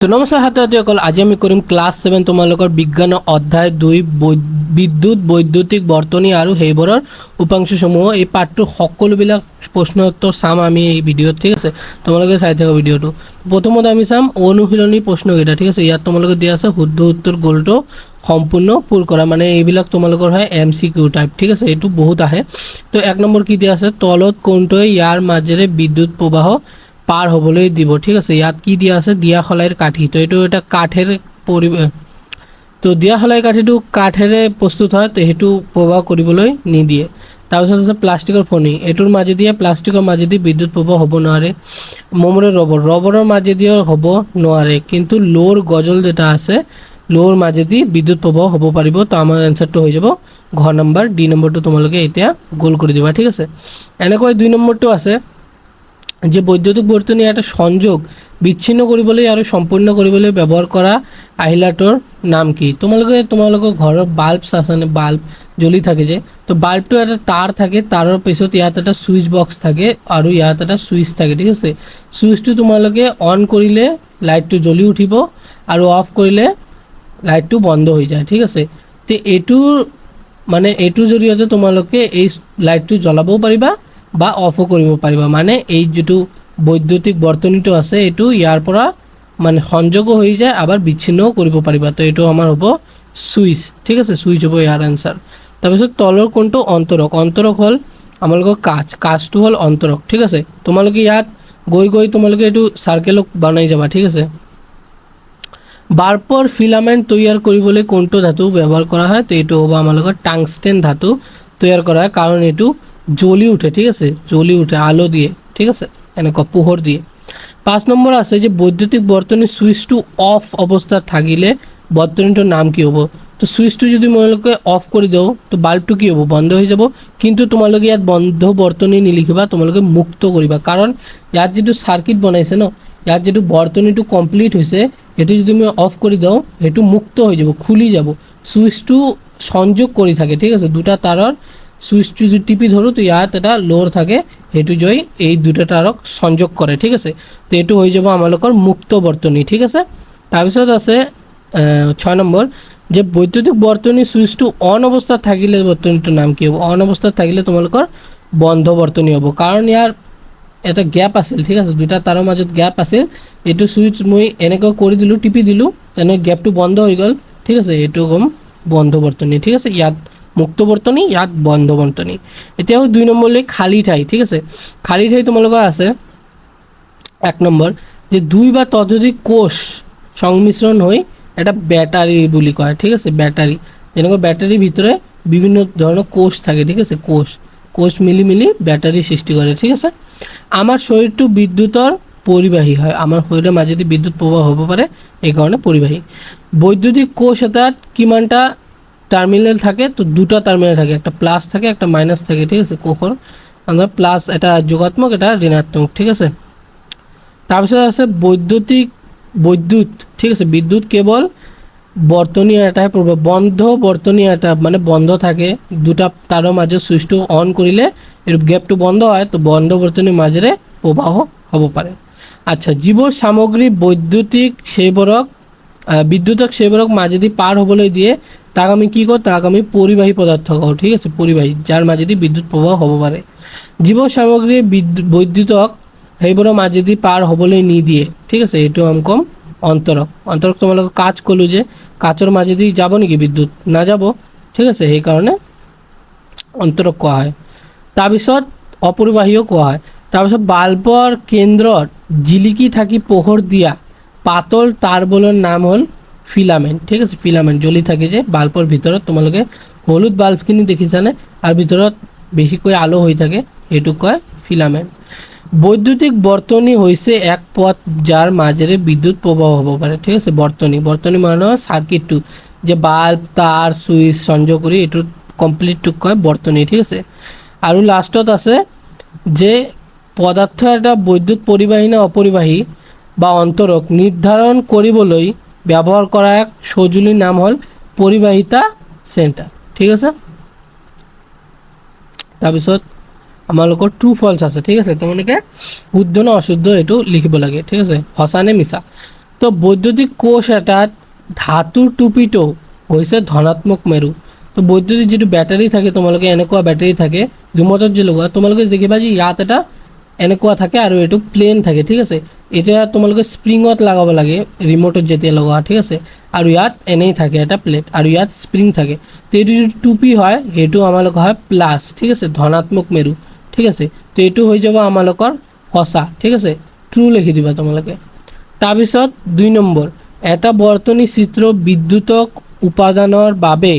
তো নমস্কাৰ ছাত্ৰসকল, আজি আমি কৰিম ক্লাছ 7 তোমালোকৰ বিজ্ঞান অধ্যায় 2 বিদ্যুৎ বৈদ্যুতিক বৰ্তনী আৰু সেইবোৰৰ উপাংশসমূহ। এই পাঠটোৰ সকলোবিলাক প্ৰশ্ন উত্তৰ চাম আমি এই ভিডিঅ'ত, ঠিক আছে। তোমালোকে চাই থাকা ভিডিঅ'টো। প্ৰথমতে আমি চাম অনুশীলনী প্ৰশ্নকেইটা, ঠিক আছে। ইয়াত তোমালোকে দিয়া আছে শুদ্ধ উত্তৰ গ'লটো সম্পূৰ্ণ পূৰ কৰা, মানে এইবিলাক তোমালোকৰ হয় MCQ টাইপ, ঠিক আছে। এইটো বহুত আহে। তো 1 নম্বৰ কি দিয়া আছে, তলত কোনটোৱে ইয়াৰ মাজেৰে বিদ্যুৎ প্ৰবাহ পাৰ হ'বলৈ দিব, ঠিক আছে। ইয়াত কি দিয়া আছে, দিয়া খলাইৰ কাঠি। তো এইটো এটা কাঠেৰ তো দিয়া খলাই কাঠিটো কাঠেৰে প্ৰস্তুত হয়, তো সেইটো প্ৰবাহ কৰিবলৈ নিদিয়ে। তাৰপিছত আছে প্লাষ্টিকৰ ফণী, এইটোৰ মাজেদিয়ে প্লাষ্টিকৰ মাজেদি বিদ্যুৎ প্ৰবাহ হ'ব নোৱাৰে। মমৰে ৰবৰৰ মাজেদিও হ'ব নোৱাৰে, কিন্তু লোৰ গজল যেটা আছে লোৰ মাজেদি বিদ্যুৎ প্ৰবাহ হ'ব পাৰিব। তো আমাৰ এনসাৰটো হৈ যাব ঘ নম্বৰ। ডি নম্বৰটো তোমালোকে এতিয়া গোল কৰি দিবা, ঠিক আছে। এনেকৈ 2 নম্বৰটো আছে যে বৈদ্যুতিক বৰ্তনী এটা সংযোগ বিচ্ছিন্ন কৰিবলৈ আৰু সম্পূৰ্ণ কৰিবলৈ ব্যৱহাৰ কৰা আহিলাটোৰ নাম কি। তোমালোকৰ ঘৰৰ বাল্ব আছেনে, বাল্ব জ্বলি থাকে যে, তো বাল্বটো এটা তাৰ থাকে, তাৰৰ পিছত ইয়াত এটা সুইচ বক্স থাকে আৰু ইয়াত এটা সুইচ থাকে, ঠিক আছে। সুইচটো তোমালোকে অন কৰিলে লাইটটো জ্বলি উঠিব আৰু অফ কৰিলে লাইটটো বন্ধ হৈ যায়, ঠিক আছে। তো এইটোৰ জৰিয়তে তোমালোকে এই লাইটটো জ্বলাবও পাৰিবা বা অফও কৰিব পাৰিবা। মানে এই যেটো বৈদ্যুতিক বৰ্তনীটো আছে এইটো ইয়াৰ পৰা মানে সংযোগও হৈ যায়, আবাৰ বিচ্ছিন্নও কৰিব পাৰিবা। তো এইটো আমাৰ হ'ব সুইচ, ঠিক আছে। সুইচ হ'ব ইয়াৰ আনসাৰ। তাৰপিছত তলৰ কোনটো অন্তৰক, অন্তৰক হ'ল আমালোকৰ কাচটো হ'ল অন্তৰক, ঠিক আছে। তোমালোকে ইয়াত গৈ তোমালোকে এইটো সাৰ্কেলক বনাই যাবা, ঠিক আছে। বাল্বৰ ফিলামেন্ট তৈয়াৰ কৰিবলৈ কোনটো ধাতু ব্যৱহাৰ কৰা হয়, তো এইটো হ'ব আমালোকৰ টাংস্টেন ধাতু তৈয়াৰ কৰা হয়, কাৰণ এইটো জ্বলি উঠে, ঠিক আছে। জ্বলি উঠে আলো দিয়ে, ঠিক আছে, এনেকুৱা পোহৰ দিয়ে। 5 নম্বৰ আছে যে বৈদ্যুতিক বৰ্তনীৰ সুইচটো অফ অৱস্থাত থাকিলে বৰ্তনীটোৰ নাম কি হ'ব। তো সুইচটো যদি তোমালোকে অফ কৰি দিও তো বাল্বটো কি হ'ব, বন্ধ হৈ যাব। কিন্তু তোমালোকে ইয়াত বন্ধ বৰ্তনী নিলিখিবা, তোমালোকে মুক্ত কৰিবা, কাৰণ ইয়াত যেটো সাৰ্কিট বনাইছে ন, ইয়াত যেটো বৰ্তনীটো কমপ্লিট হৈছে, এটো যদি আমি অফ কৰি দিও সেইটো মুক্ত হৈ যাব, খুলি যাব। সুইচটো সংযোগ কৰি থাকে, ঠিক আছে। দুটা তাৰৰ সুইচটো যদি টিপি ধৰো তো ইয়াত এটা লোৰ থাকে, সেইটো জয় এই দুটা তাৰক সংযোগ কৰে, ঠিক আছে। তো এইটো হৈ যাব আমালোকৰ মুক্ত বৰ্তনী, ঠিক আছে। তাৰপিছত আছে 6 নম্বৰ যে বৈদ্যুতিক বৰ্তনী সুইচটো অন অৱস্থাত থাকিলে বৰ্তনীটোৰ নাম কি হ'ব। অন অৱস্থাত থাকিলে তোমালোকৰ বন্ধ বৰ্তনী হ'ব, কাৰণ ইয়াৰ এটা গ্যাপ আছিল, ঠিক আছে। দুটা তাৰৰ মাজত গ্যাপ আছিল, এইটো সুইচ মই এনেকৈ কৰি দিলোঁ, টিপি দিলোঁ, তেনে গ্যাপটো বন্ধ হৈ গ'ল, ঠিক আছে। এইটো কম বন্ধ বৰ্তনী, ঠিক আছে। ইয়াত মুক্ত বৰ্তনী, ইয়াত বন্ধ বৰ্তনী। এতিয়াও 2 নম্বৰলৈ খালী ঠাই, ঠিক আছে। খালী ঠাই তোমালোকৰ আছে 1 নম্বৰ যে 2 বা ততোধিক কোষ সংমিশ্ৰণ হৈ এটা ব্যাটাৰী বুলি কয়, ঠিক আছে। ব্যাটাৰী যেনেকৈ ব্যাটাৰীৰ ভিতৰে বিভিন্ন ধৰণৰ কোষ থাকে, ঠিক আছে। কোষ মিলি ব্যাটাৰী সৃষ্টি কৰে, ঠিক আছে। আমাৰ শৰীৰটো বিদ্যুতৰ পৰিবাহী হয়, আমাৰ শৰীৰৰ মাজেদি বিদ্যুৎ প্ৰবাহ হ'ব পাৰে, এই কাৰণে পৰিবাহী। বৈদ্যুতিক কোষ এটাত কিমানটা টাৰ্মিনাল থাকে, তো 2টা টাৰ্মিনাল থাকে, একটা প্লাস থাকে একটা মাইনাস থাকে, ঠিক আছে। কোষৰ আমৰা প্লাস এটা যোগাত্মক এটা ঋণাত্মক, ঠিক আছে। তাৰপিছত আছে বৈদ্যুৎ, ঠিক আছে। বিদ্যুৎ কেৱল বৰ্তনী এটাহে প্ৰবাহ, বন্ধ বৰ্তনী এটা মানে বন্ধ থাকে, দুটা তাৰৰ মাজত সুইচটো অন কৰিলে এই গ্যাপটো বন্ধ হয়, তো বন্ধ বৰ্তনীৰ মাজেৰে প্ৰবাহ হ'ব পাৰে। আচ্ছা, যিবোৰ সামগ্ৰী বিদ্যুতক সেইবোৰক মাজেদি পাৰ হ'বলৈ দিয়ে তাক আমি কি কওঁ, তাক আমি পৰিবাহী পদাৰ্থ কওঁ, ঠিক আছে। পৰিবাহী, যাৰ মাজেদি বিদ্যুৎ প্ৰবাহ হ'ব পাৰে। যিবোৰ সামগ্ৰী বৈদ্যুতক সেইবোৰৰ মাজেদি পাৰ হ'বলৈ নিদিয়ে, ঠিক আছে, এইটো আমি কম অন্তৰক। অন্তৰক তোমালোকক কাচ ক'লো যে কাচৰ মাজেদি যাব নেকি বিদ্যুৎ, নাযাব, ঠিক আছে, সেইকাৰণে অন্তৰক কোৱা হয়। তাৰপিছত অপৰিবাহীও কোৱা হয়। তাৰপিছত বাল্বৰ কেন্দ্ৰত জিলিকি থাকি পোহৰ দিয়া পাতল তাৰবোৰৰ নাম হ'ল ফিলামেন্ট, ঠিক আছে। ফিলামেন্ট জ্বলি থাকে যে বাল্বৰ ভিতৰত, তোমালোকে হলুদ বাল্বখিনি দেখিছানে, আৰু ভিতৰত বেছিকৈ আলো হৈ থাকে, এইটো কয় ফিলামেন্ট। বৈদ্যুতিক বৰ্তনী হৈছে এক পথ যাৰ মাজেৰে বিদ্যুৎ প্ৰবাহ হ'ব পাৰে, ঠিক আছে। বৰ্তনী মানে সাৰ্কিটটো যে বাল্ব তাৰ সুইচ সংযোগ কৰি এইটো কমপ্লিটটোক কয় বৰ্তনী, ঠিক আছে। আৰু লাষ্টত আছে যে পদাৰ্থ এটা বৈদ্যুৎ পৰিবাহী নে অপৰিবাহী বা অন্তৰক নিৰ্ধাৰণ কৰিবলৈ ব্যৱহাৰ কৰা এক সঁজুলিৰ নাম হ'ল পৰিবাহিতা চেণ্টাৰ, ঠিক আছে। তাৰপিছত আমালোকৰ ট্ৰু ফলছ আছে, ঠিক আছে। তোমালোকে শুদ্ধ নে অশুদ্ধ এইটো লিখিব লাগে, ঠিক আছে, সঁচা নে মিছা। তো বৈদ্যুতিক কোষ এটাত ধাতুৰ টুপিটো হৈছে ধনাত্মক মেৰু। তো বৈদ্যুতিক যিটো বেটাৰী থাকে তোমালোকে এনেকুৱা বেটাৰী থাকে ৰিম'টত যে লগোৱা তোমালোকে দেখিবা যে ইয়াত এটা এনেকুৱা থাকে আৰু এইটো প্লেন থাকে, ঠিক আছে। এতিয়া তোমালোকে স্প্ৰিঙত লগাব লাগে ৰিম'টত যেতিয়া লগোৱা, ঠিক আছে। আৰু ইয়াত এনেই থাকে এটা প্লেট আৰু ইয়াত স্প্ৰিং থাকে। তো এইটো যিটো টুপি হয় সেইটো আমালোকৰ হয় প্লাছ, ঠিক আছে, ধনাত্মক মেৰু, ঠিক আছে। তো এইটো হৈ যাব আমালোকৰ সঁচা, ঠিক আছে, ট্ৰু লিখি দিবা তোমালোকে। তাৰপিছত 2 নম্বৰ, এটা বৰ্তনী চিত্ৰ বিদ্যুতক উপাদানৰ বাবে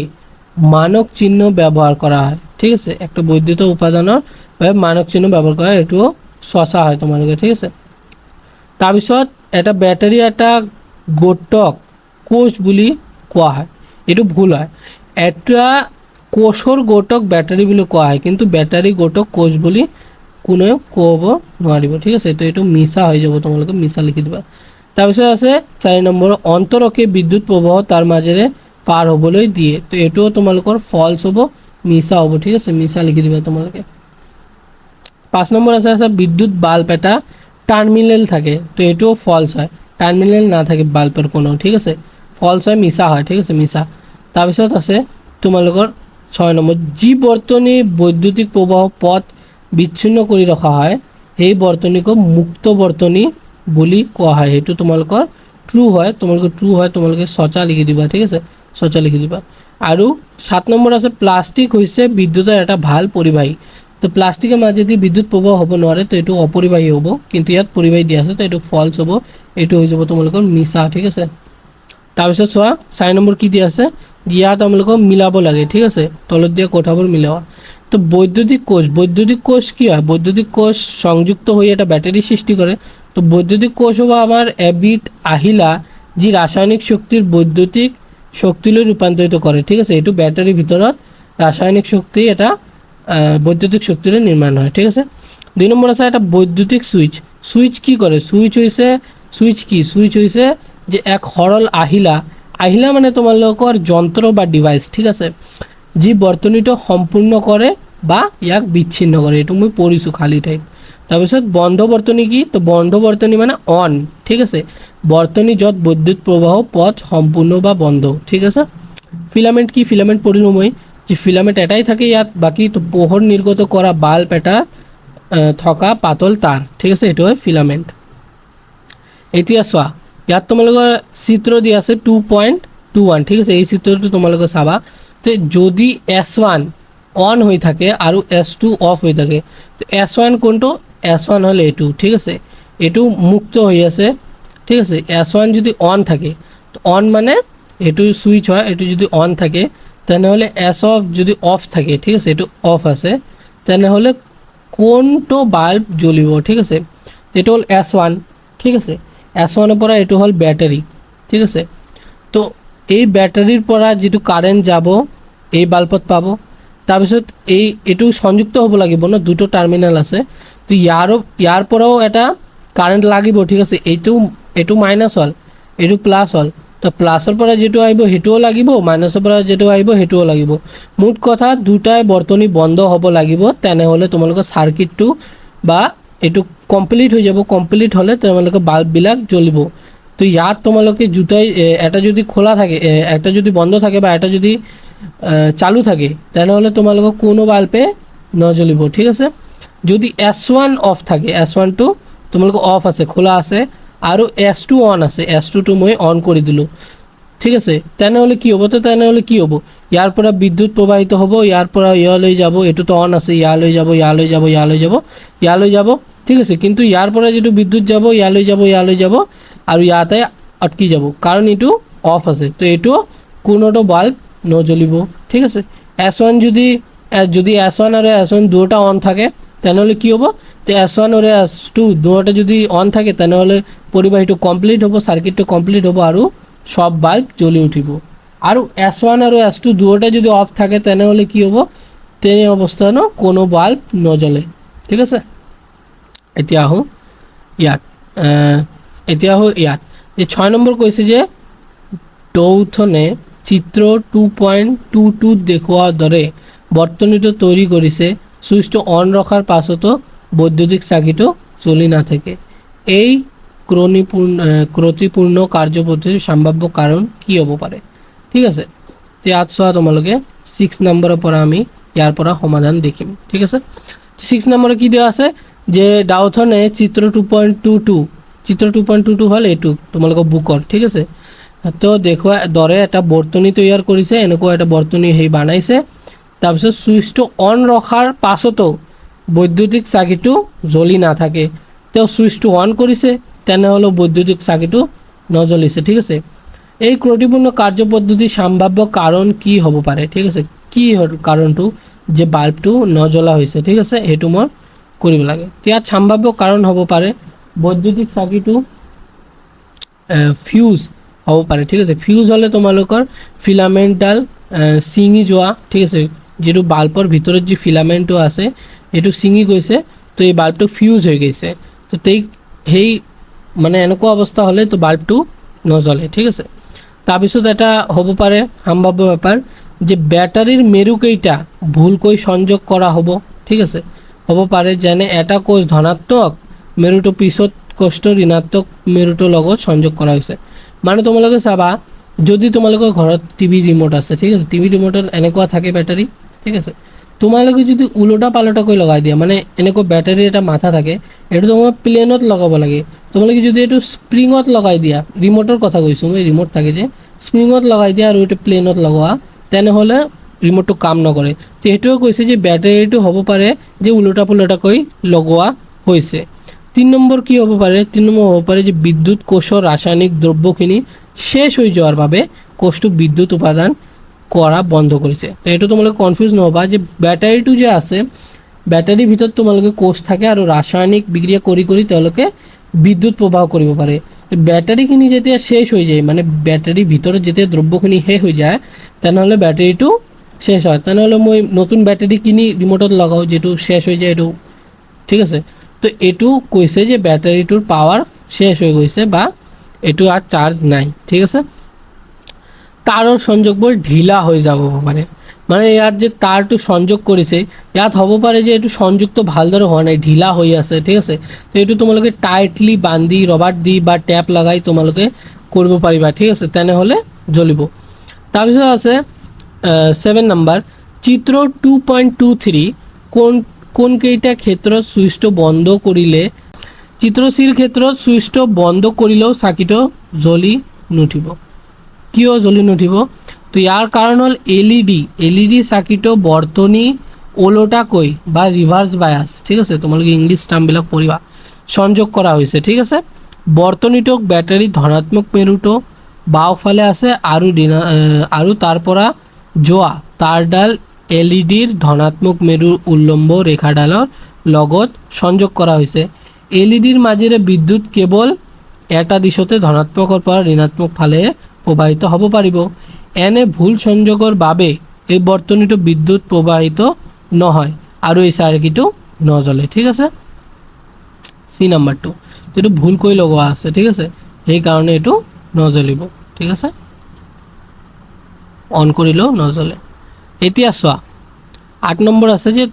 মানক চিহ্ন ব্যৱহাৰ কৰা হয়, ঠিক আছে। একটা বৈদ্যুতিক উপাদানৰ বাবে মানক চিহ্ন ব্যৱহাৰ কৰা হয়, এইটো সঁচা হয় তোমালোকে, ঠিক আছে। তাৰপিছত এটা বেটাৰী এটা গোটক কোষ বুলি কোৱা হয়, এইটো ভুল হয়। এটা কোষৰ গোটক বেটাৰী বুলি কোৱা হয়, কিন্তু বেটাৰী গোটক কোষ বুলি কোনেও ক'ব নোৱাৰিব, ঠিক আছে। তো এইটো মিছা হৈ যাব, তোমালোকে মিছা লিখি দিবা। তাৰপিছত আছে 4 নম্বৰ, অন্তৰকে বিদ্যুৎ প্ৰবাহ তাৰ মাজেৰে পাৰ হ'বলৈ দিয়ে। তো এইটোও তোমালোকৰ ফলছ হ'ব, মিছা হ'ব, ঠিক আছে, মিছা লিখি দিবা তোমালোকে। 5 নম্বৰ আছে বিদ্যুৎ বাল্ব এটা টার্মিনাল থাকে, তো এটাও ফলস হয়, টার্মিনাল না থাকে বাল্বের কোনো, ঠিক আছে, ফলস হয়, মিছা হয়, ঠিক আছে, মিছা। তাৰপিছত আছে তোমালোকৰ 6 নম্বৰ, যি বৰ্তনী বৈদ্যুতিক প্ৰবাহ পথ বিচ্ছিন্ন কৰি ৰখা হয় সেই বৰ্তনীকো মুক্ত বৰ্তনী বুলি কোৱা হয়, সেইটো তোমালোকৰ ট্ৰু হয়, তোমালোকে ট্ৰু হয়, তোমালোকে সঁচা লিখি দিবা, ঠিক আছে, সঁচা লিখি দিবা। আৰু 7 নম্বৰ আছে প্লাষ্টিক হৈছে বিদ্যুতৰ এটা ভাল পৰিবাহী। তো প্লাষ্টিকেৰ মাজেদি বিদ্যুৎ প্ৰবাহ হ'ব নোৱাৰে, তো এইটো অপৰিবাহী হ'ব, কিন্তু ইয়াত পৰিবাহী দিয়া আছে, তো এইটো ফলছ হ'ব, এইটো হৈ যাব তোমালোকৰ মিছা, ঠিক আছে। তাৰপিছত চোৱা 4 নম্বৰ কি দিয়া আছে, ইয়াত তোমালোকক মিলাব লাগে, ঠিক আছে, তলত দিয়া কথাবোৰ মিলাবা। তো বৈদ্যুতিক কোষ কি হয়, বৈদ্যুতিক কোষ সংযুক্ত হৈ এটা ব্যাটারি সৃষ্টি কৰে। তো বৈদ্যুতিক কোষ হ'ব আমাৰ এবিধ আহিলা যি ৰাসায়নিক শক্তিৰ বৈদ্যুতিক শক্তিলৈ ৰূপান্তৰিত কৰে, ঠিক আছে। এইটো ব্যাটাৰিৰ ভিতৰত ৰাসায়নিক শক্তি এটা বৈদ্যুতিক শক্তিৰে নিৰ্মাণ হয়, ঠিক আছে। 2 নম্বৰ আছে এটা বৈদ্যুতিক সুইচ কি কৰে, সুইচ হৈছে যে এক সৰল আহিলা মানে তোমালোকৰ যন্ত্ৰ বা ডিভাইস, ঠিক আছে, যি বৰ্তনীটো সম্পূৰ্ণ কৰে বা ইয়াক বিচ্ছিন্ন কৰে, এইটো মই পঢ়িছোঁ খালী ঠাইত। তাৰপিছত বন্ধ বৰ্তনী কি, তো বন্ধ বৰ্তনী মানে অন, ঠিক আছে, বৰ্তনী য'ত বৈদ্যুৎ প্ৰবাহ পথ সম্পূৰ্ণ বা বন্ধ, ঠিক আছে। ফিলামেন্ট কি, ফিলামেন্ট পঢ়িলোঁ মই, যে ফিলামেন্ট এটাই থাকে ইয়াত, বাকী তো পোহৰ নিৰ্গত কৰা বাল্ব এটা থকা পাতল তাৰ, ঠিক আছে, এইটো হয় ফিলামেন্ট। এতিয়া চোৱা ইয়াত তোমালোকৰ চিত্ৰ দিয়া আছে 2.21, ঠিক আছে, এই চিত্ৰটো তোমালোকে চাবা। তো যদি S1 অন হৈ থাকে আৰু S2 অফ হৈ থাকে, তো S1 কোনটো, S1 হ'ল এইটো, ঠিক আছে, এইটো মুক্ত হৈ আছে, ঠিক আছে। S1 যদি অন থাকে, তো অন মানে এইটো সুইচ হয়, এইটো যদি অন থাকে তেনেহ'লে এছ অফ যদি অফ থাকে, ঠিক আছে, এইটো অফ আছে, তেনেহ'লে কোনটো বাল্ব জ্বলিব, ঠিক আছে। এইটো হ'ল S1, ঠিক আছে, S1ৰ পৰা এইটো হ'ল বেটাৰী, ঠিক আছে। তো এই বেটাৰীৰ পৰা যিটো কাৰেণ্ট যাব এই বাল্বত পাব। তাৰপিছত এইটো সংযুক্ত হ'ব লাগিব ন, দুটো টাৰ্মিনেল আছে, তো ইয়াৰ পৰাও এটা কাৰেণ্ট লাগিব, ঠিক আছে, এইটো মাইনাছ হ'ল, এইটো প্লাছ হ'ল, তো প্লাছৰ পৰা যেটো আহিব সেইটোও লাগিব, মাইনাছৰ পৰা যেটো আহিব সেইটোও লাগিব। মুঠ কথা দুটাই বৰ্তনী বন্ধ হ'ব লাগিব, তেনেহ'লে তোমালোকৰ সাৰ্কিটটো বা এইটো কমপ্লিট হৈ যাব, কমপ্লিট হ'লে তোমালোকৰ বাল্ববিলাক জ্বলিব। তো ইয়াত তোমালোকে দুটাই এটা যদি খোলা থাকে, একটা যদি বন্ধ থাকে বা এটা যদি চালু থাকে, তেনেহ'লে তোমালোকৰ কোনো বাল্বে নজ্বলিব, ঠিক আছে। যদি S1 অফ থাকে, S1টো তোমালোকৰ অফ আছে, খোলা আছে, আৰু S2 অন আছে, S2টো মই অন কৰি দিলোঁ, ঠিক আছে, তেনেহ'লে কি হ'ব, তো তেনেহ'লে কি হ'ব, ইয়াৰ পৰা বিদ্যুৎ প্ৰবাহিত হ'ব, ইয়াৰ পৰা ইয়ালৈ যাব, এইটোতো অন আছে, ইয়ালৈ যাব, ইয়ালৈ যাব, ইয়ালৈ যাব, ইয়ালৈ যাব, ঠিক আছে, কিন্তু ইয়াৰ পৰা যিটো বিদ্যুৎ যাব ইয়ালৈ যাব, ইয়ালৈ যাব, আৰু ইয়াতে অটকি যাব, কাৰণ এইটো অফ আছে, তো এইটো কোনোটো বাল্ব নজ্বলিব, ঠিক আছে। S1 যদি S1 আৰু S1 দুটা অন থাকে তেনেহ'লে কি হ'ব, তো S1 আৰু S2 দুটা যদি অন থাকে তেনেহ'লে পৰিবাহীটো কমপ্লিট হ'ব, সাৰ্কিটটো কমপ্লিট হ'ব আৰু সব বাল্ব জ্বলি উঠিব। আৰু S1 আৰু S2 দুটা যদি অফ থাকে তেনেহ'লে কি হ'ব, তেনে অৱস্থাত কোনো বাল্ব নজ্বলে, ঠিক আছে। এতিয়া আহোঁ ইয়াত, যে 6 নম্বৰ কৈছে যে ডৌথনে চিত্ৰ 2.22 দেখুওৱাৰ দৰে বৰ্তনীটো তৈৰি কৰিছে, সুইচটো অন ৰখাৰ পাছতো বৈদ্যুতিক চাকিটো জ্বলি নাথাকে। এই ক্ৰতিপূৰ্ণ কাৰ্যপদ্ধতিৰ সম্ভাৱ্য কাৰণ কি হ'ব পাৰে ঠিক আছে তো ইয়াত চোৱা তোমালোকে 6 নম্বৰৰ পৰা আমি ইয়াৰ পৰা সমাধান দেখিম ঠিক আছে 6 নম্বৰে কি দিয়া আছে যে ডাউথনে চিত্ৰ 2.22 হ'ল এইটো তোমালোকৰ বুকৰ ঠিক আছে তো দেখুৱা দৰে এটা বৰ্তনী তৈয়াৰ কৰিছে এনেকুৱা এটা বৰ্তনী হেই বানাইছে তাৰপিছত সুইচটো অন ৰখাৰ পাছতো বৈদ্যুতিক চাকিটো জ্বলি নাথাকে তেওঁ সুইচটো অন কৰিছে তেনেহ'লে বৈদ্যুতিক চাকিটো নজ্বলিছে ঠিক আছে এই ক্ৰতিপূৰ্ণ কাৰ্যপদ্ধতিৰ সম্ভাৱ্য কাৰণ কি হ'ব পাৰে ঠিক আছে কি কাৰণটো যে বাল্বটো নজ্বলা হৈছে ঠিক আছে সেইটো মই কৰিব লাগে ইয়াত সম্ভাৱ্য কাৰণ হ'ব পাৰে বৈদ্যুতিক চাকিটো ফিউজ হ'ব পাৰে ঠিক আছে ফিউজ হ'লে তোমালোকৰ ফিলামেণ্টডাল ছিঙি যোৱা ঠিক আছে যেটো বাল্বৰ ভিতৰত যে ফিলামেণ্টটো আছে এটো ছিঙি গৈছে তো এই বাল্বটো ফিউজ হৈ গৈছে তো সেই মানে এনেকুৱা অৱস্থা হ'লে তো বাল্বটো নজ্বলে ঠিক আছে তাৰপিছত এটা হ'ব পাৰে সম্ভাৱ্য ব্যাপাৰ যে ব্যাটাৰীৰ মেৰুকেইটা ভুলকৈ সংযোগ কৰা হ'ব ঠিক আছে হ'ব পাৰে যেনে এটা কোষ ধনাত্মক মেৰুটো পিছত কোষটো ঋণাত্মক মেৰুটোৰ লগত সংযোগ কৰা হৈছে মানে তোমালোকে চাবা যদি তোমালোকৰ ঘৰত টিভি ৰিমোট আছে ঠিক আছে টিভি ৰিমোটৰ এনেকুৱা থাকে ব্যাটাৰী ঠিক আছে তোমালোকে যদি উলোটা পালটা কৰি লগাই দিয়া মানে এনেকুৱা ব্যাটাৰী এটা মাথা থাকে এটো তোমাক প্লেনত লগাব লাগে তোমালোকে যদি এটো স্প্ৰিঙত লগাই দিয়া ৰিমোটৰ কথা কৈছো মই ৰিমোট থাকে যে স্প্ৰিঙত লগাই দিয়া আৰু এটো প্লেনত লগোৱা তেনেহ'লে ৰিমোটটো কাম নকৰে তো এটোও কৈছে যে ব্যাটাৰীটো হ'ব পাৰে যে উলোটা পালটা কৰি লগোৱা হৈছে 3 নম্বৰ কি হ'ব পাৰে 3 নম্বৰ হ'ব পাৰে যে বিদ্যুৎ কোষৰ ৰাসায়নিক দ্ৰব্যখিনি শেষ হৈ যোৱাৰ বাবে কোষটো বিদ্যুৎ উৎপাদন কৰা বন্ধ কৰিছে তো এটো তোমালোকে কনফিউজ নহবা যে ব্যাটাৰীটো যে আছে ব্যাটাৰীৰ ভিতৰত তোমালোকে কোষ থাকে আৰু ৰাসায়নিক বিক্ৰিয়া কৰি কৰি তেওঁলোকে বিদ্যুৎ প্ৰবাহ কৰিব পাৰে ব্যাটাৰীখিনি যেতিয়া শেষ হৈ যায় মানে ব্যাটাৰীৰ ভিতৰত যেতিয়া দ্ৰব্যখিনি শেষ হৈ যায় তেনেহ'লে ব্যাটাৰীটো শেষ হয় তেনেহ'লে মই নতুন ব্যাটাৰী কিনি ৰিমোটত লগাও যেটো শেষ হৈ যায় এটো ঠিক আছে তো এটো কৈছে যে ব্যাটাৰীটোৰ পাৱাৰ শেষ হৈ গৈছে বা এটো আৰ চাৰ্জ নাই ঠিক আছে তাৰৰ সংযোগবোৰ ঢিলা হৈ যাব পাৰে মানে ইয়াত যে তাৰটো সংযোগ কৰিছে ইয়াত হ'ব পাৰে যে এটো সংযুক্ত ভালদৰে হোৱা নাই ঢিলা হৈ আছে ঠিক আছে তো এটো তোমালোকে টাইটলি বান্ধি ৰবাৰ দি বা ট্যাপ লগাই তোমালোকে কৰিব পাৰিবা ঠিক আছে তেনেহ'লে জ্বলিব তাৰপিছত আছে 7 নম্বৰ চিত্ৰ 2.23 কোন কেইটা ক্ষেত্ৰত সুইচটো বন্ধ কৰিলে চিত্ৰ চিৰ ক্ষেত্ৰত সুইচটো বন্ধ কৰিলেও চাকিটো জ্বলি নুঠিব কিয় জ্বলি নুঠিব তো ইয়াৰ কাৰণ হ'ল এলইডি চাকিটো বৰ্তনী ওলোটাকৈ বা ৰিভাৰ্স বায়াস ঠিক আছে তোমালোকে ইংলিশ টাৰ্মবিলাক পঢ়িবা সংযোগ কৰা হৈছে ঠিক আছে বৰ্তনীটোক ব্যাটাৰী ধনাত্মক মেৰুটো বাওঁফালে আছে আৰু তাৰ পৰা যোৱা তাৰডাল এলইডিৰ ধনাত্মক মেৰুৰ উল্লম্ব ৰেখাডালৰ লগত সংযোগ কৰা হৈছে এলইডিৰ মাজেৰে বিদ্যুৎ কেৱল এটা দিশতে ধনাত্মকৰ পৰা ঋণাত্মক ফালে প্ৰবাহিত হ'ব পাৰিব এনে ভুল সংযোগৰ বাবে এই বৰ্তনীটো বিদ্যুৎ প্ৰবাহিত নহয় আৰু এই সাৰ্কিটটো নজ্বলে ঠিক আছে সি নাম্বাৰটো এটো ভুল কৈ লগোৱা আছে ঠিক আছে সেই কাৰণে এটো নজ্বলিব ঠিক আছে অন কৰিলেও নজ্বলে এতিয়া চোৱা 8 নম্বৰ আছে যে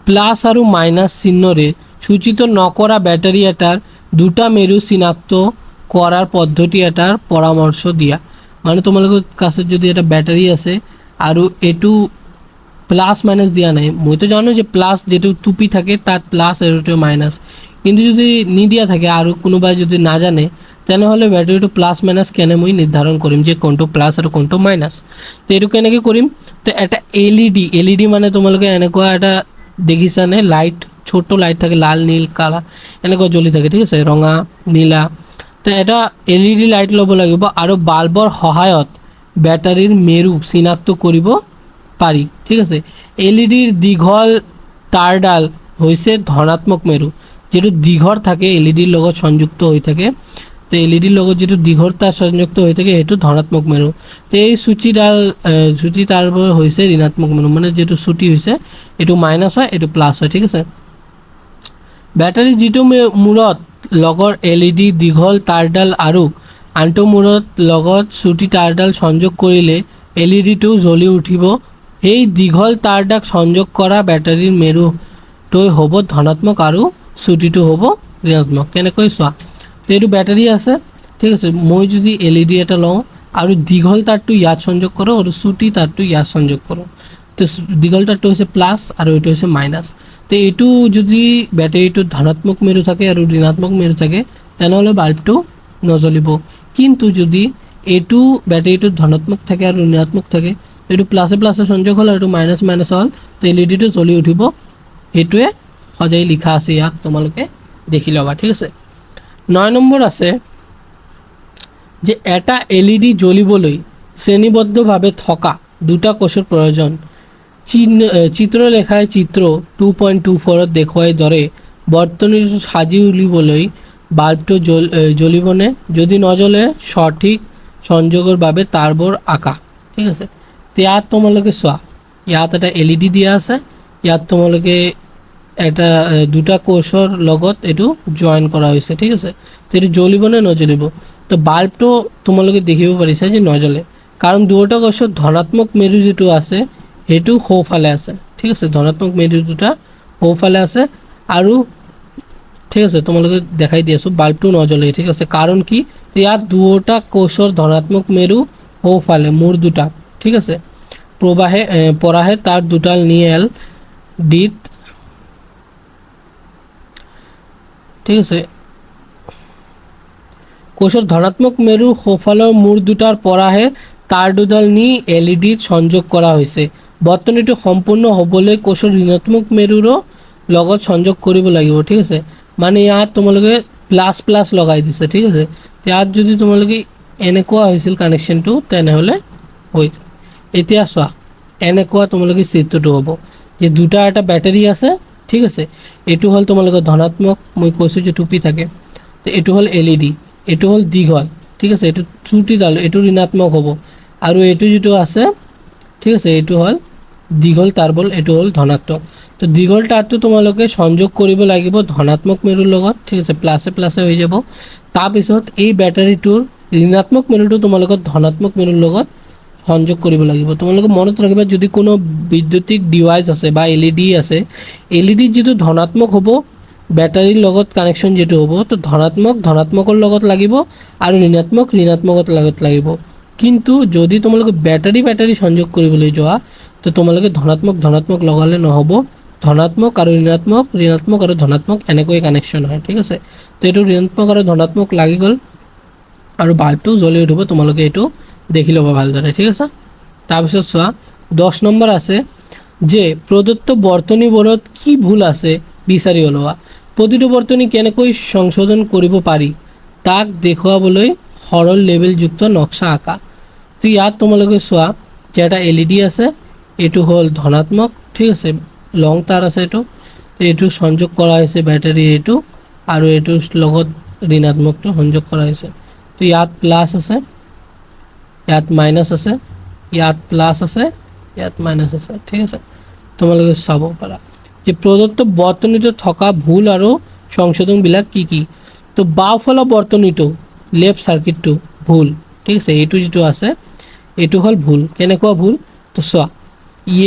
প্লাস আৰু মাইনাস চিহ্নৰে সূচিত নকৰা ব্যাটাৰী এটাৰ দুটা মেৰু চিনাক্ত কৰাৰ পদ্ধতি এটাৰ পৰামৰ্শ দিয়া মানে তোমালোকৰ কাছে যদি এটা ব্যাটাৰী আছে আৰু এটো প্লাস মাইনাস দিয়া নাই মই তো জানো যে প্লাস যেটো টুপি থাকে তাত প্লাস আৰু এটো মাইনাস কিন্তু যদি নিদিয়া থাকে আৰু কোনোবাই যদি না জানে তেনেহ'লে ব্যাটাৰীটো প্লাস মাইনাস কেনে মই নিৰ্ধাৰণ কৰিম যে কোনটো প্লাস আৰু কোনটো মাইনাস তো এটো কেনেকৈ কৰিম তো এটা এলইডি মানে তোমালোকে এনেকুৱা এটা দেখিছানে লাইট ছোট লাইট থাকে লাল নীল কালা এনেকুৱা জ্বলি থাকে ঠিক আছে ৰঙা নীলা তো এটা এলইডি লাইট ল'ব লাগিব আৰু বাল্বৰ সহায়ত ব্যাটাৰীৰ মেৰু চিনাক্ত কৰিব পাৰি ঠিক আছে এলইডিৰ দীঘল তাৰডাল হৈছে ধনাত্মক মেৰু যেটো দীঘৰ থাকে এলইডিৰ লগত সংযুক্ত হৈ থাকে তো এলইডিৰ লগত যেটো দীঘৰ তাৰ সংযুক্ত হৈ থাকে এটো ধনাত্মক মেৰু তো এই সূচী তাৰবোৰ হৈছে ঋণাত্মক মেৰু মানে যেটো সূচী হৈছে এটো মাইনাস হয় এটো প্লাস হয় ঠিক আছে ব্যাটাৰী যেটো মূৰত লগৰ এলইডি দীঘল তাৰডাল আৰু আনটো মূৰত লগত সূচী তাৰডাল সংযোগ কৰিলে এলইডিটো জ্বলি উঠিব এই দীঘল তাৰডাক সংযোগ কৰা ব্যাটাৰীৰ মেৰুটো হ'ব ধনাত্মক আৰু সূচীটো হ'ব ঋণাত্মক কেনেকৈ চোৱা এইটো বেটাৰী আছে ঠিক আছে মই যদি LED এটা লওঁ আৰু দীঘল তাৰটো ইয়াত সংযোগ কৰোঁ আৰু চুটি তাৰটো ইয়াত সংযোগ কৰোঁ তো দীঘল তাৰটো হৈছে প্লাস আৰু এইটো হৈছে মাইনাস তো এইটো যদি বেটাৰীটো ধনাত্মক মেৰু থাকে আৰু ঋণাত্মক মেৰু থাকে তেনেহ'লে বাল্বটো নজ্বলিব কিন্তু যদি এইটো বেটাৰীটো ধনাত্মক থাকে আৰু ঋণাত্মক থাকে এইটো প্লাসে প্লাসে সংযোগ হ'ল আৰু এইটো মাইনাস মাইনাস হ'ল তো এলইডিটো জ্বলি উঠিব এইটোৱে সজাই লিখা আছে ইয়াত তোমালোকে দেখি ল'বা ঠিক আছে 9 নম্বৰ আছে যে এটা এলইডি জ্বলিবলৈ শ্ৰেণীবদ্ধভাৱে থকা দুটা কোষৰ প্ৰয়োজন চিত্ৰলেখায় চিত্ৰ 2.24 দেখুৱাই দৰে বৰ্তনীটো সাজি উলিবলৈ বাল্বটো জ্বলিবনে যদি নজ্বলে সঠিক সংযোগৰ বাবে তাৰবোৰ আঁকা ঠিক আছে তো ইয়াত তোমালোকে চোৱা ইয়াত এটা LED দিয়া আছে ইয়াত তোমালোকে এটা দুটা কোষৰ লগত এটো জয়েন কৰা হৈছে ঠিক আছে তো এটো জ্বলিবনে নজ্বলিব তো বাল্বটো তোমালোকে দেখিব পাৰিছা যে নজ্বলে কাৰণ দুটা কোষৰ ধনাত্মক মেৰু যেটো আছে হেতু সোঁফালে আছে ঠিক আছে ধনাত্মক মেৰু দুটা সোঁফালে আছে আৰু ঠিক আছে তোমালোকে দেখাই দি আছো বাল্বটো নজ্বলে ঠিক আছে কাৰণ কি ইয়াত দুটা কোষৰ ধনাত্মক মেৰু সোঁফালে মূৰ দুটা ঠিক আছে প্ৰবাহে পৰাহে তাৰ দুটাল নিয়েল ডিত ঠিক আছে কোষৰ ধনাত্মক মেৰু সোঁফালৰ মূৰ দুটাৰ পৰাহে তাৰ দুডাল নি LED সংযোগ কৰা হৈছে বৰ্তনীটো সম্পূৰ্ণ হ'বলৈ কোষৰ ঋণাত্মক মেৰুৰো লগত সংযোগ কৰিব লাগিব ঠিক আছে মানে ইয়াত তোমালোকে প্লাস প্লাস লগাই দিছে ঠিক আছে ইয়াত যদি তোমালোকে এনেকুৱা হৈছিল কানেকশনটো তেনেহলে হৈ এতিয়া চোৱা এনেকুৱা তোমালোকে চিত্ৰটো হ'ব যে দুটা এটা ব্যাটাৰী আছে ঠিক আছে এটো হল তোমালোকে ধনাত্মক মই কৈছো যে টুপি থাকে তো এটো হল LED এটো হল দীঘল ঠিক আছে এটো চুটি ডাল এটো ঋণাত্মক হ'ব আৰু এটো যেটো আছে ঠিক আছে এটো হল দীঘল তাৰবল এটো হল ধনাত্মক তো দীঘল তাৰটো তোমালোকে সংযোগ কৰিব লাগিব ধনাত্মক মেৰুৰ লগত ঠিক আছে প্লাসে প্লাসে হৈ যাব তাৰ পিছত এই ব্যাটাৰীটোৰ ঋণাত্মক মেৰুটো তোমালোকে ধনাত্মক মেৰুৰ লগত সংযোগ কৰিব লাগিব তোমালোকে মনত ৰাখিবা যদি কোনো বৈদ্যুতিক ডিভাইস আছে বা LED আছে LED যেটো ধনাত্মক হ'ব ব্যাটাৰীৰ লগত কানেকশন যেটো হ'ব তো ধনাত্মকৰ লগত লাগিব আৰু ঋণাত্মকৰ লগত লাগিব কিন্তু যদি তোমালোকে ব্যাটাৰী সংযোগ কৰিবলৈ যোৱা তো তোমালোকে ধনাত্মক লগালে নহব ধনাত্মক আৰু ঋণাত্মক আৰু ধনাত্মক এনেকৈ কানেকশন হয় ঠিক আছে তো এটো ঋণাত্মক আৰু ধনাত্মক লাগি গল আৰু বাল্বটো জ্বলি উঠিব তোমালোকে এটো দেখি ল'বা ভালদৰে ঠিক আছে তাৰ পিছত চোৱা 10 নম্বৰ আছে যে প্ৰদত্ত বৰ্তনীবোৰত কি ভুল আছে বিচাৰি ওলোৱা প্ৰতিটো বৰ্তনী কেনেকৈ সংশোধন কৰিব পাৰি তাক দেখুৱাবলৈ সৰল লেবেল যুক্ত নকশা আঁকা তো ইয়াত তোমালোকে চোৱা যে এটা LED আছে এটো হল ধনাত্মক ঠিক আছে লং তার আছে এটো সংযোগ কৰা হৈছে ব্যাটাৰী এটো আৰু এটো লগত ঋণাত্মকটো সংযোগ কৰা হৈছে তো ইয়াত প্লাস আছে ইয়াত মাইনাস আছে ইয়াত প্লাস আছে ইয়াত মাইনাস আছে ঠিক আছে তোমালোকে চাব পাৰা যে প্ৰদত্ত বৰ্তনীটো থকা ভুল আৰু সংশোধন বিলাক কি কি তো বাওফালৰ বৰ্তনীটো লেফট সাৰ্কিটটো ভুল ঠিক আছে এটো যেটো আছে এটো হল ভুল কেনেকুৱা ভুল তো চোৱা